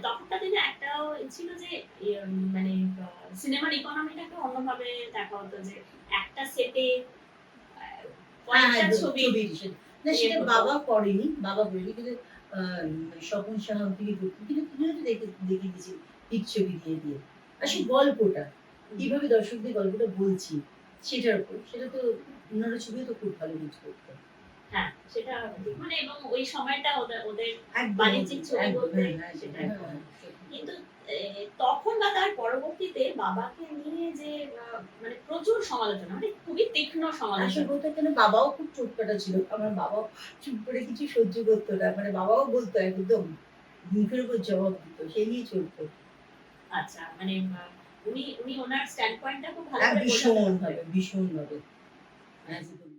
তখনকার দিনে একটাও ছিল যে মানে সিনেমার ইকোনমিটাকে অন্যভাবে দেখা হতো যে একটা সেটে হ্যাঁ, কয়েকটা হ্যাঁ, ছবি ছবি না ইয়ে সেটা হতো। বাবা করেনি। বাবা করেনি কিন্তু আ স্বপন সাহা তিনি করতেন। কিন্তু তিনিও তো দেখিয়ে দিয়েছেন লিচ্ছবি দিয়ে। আর সেই হুম, গল্পটা, হুম। কিভাবে দর্শকদের গল্পটা বলছি সেটার উপর। সেটা তো উনারা ছবিও তো খুব ভালো হিট করতেন। হ্যাঁ, সেটা ঠিক। মানে এবং ওই সময়টা ওদের একদম, বাণিজ্যিক একদম, ছবি একদম। বলতে হ্যাঁ, হ্যাঁ, একদম। সেটা হ্যাঁ, একটা। হ্যাঁ, সত্যি। কিন্তু তখন বা তার পরবর্তীতে বাবাকে নিয়ে যে মানে প্রচুর সমালোচনা, মানে খুবই তীক্ষ্ণ আসল সমালোচনা। বলতে গেলে বাবাও খুব চোটকাটা ছিল। আমার বাবাও চুপ করে কিছু সহ্য করত না। মানে বাবাও বলতো একদম মুখের উপর জবাব দিত। সেই নিয়ে চলত। আচ্ছা, মানে উনি উনি উনার স্ট্যান্ড পয়েন্টটা খুব ভালো করে বোঝাতে পারতেন। ভীষণভাবে, ভীষণভাবে। একদম।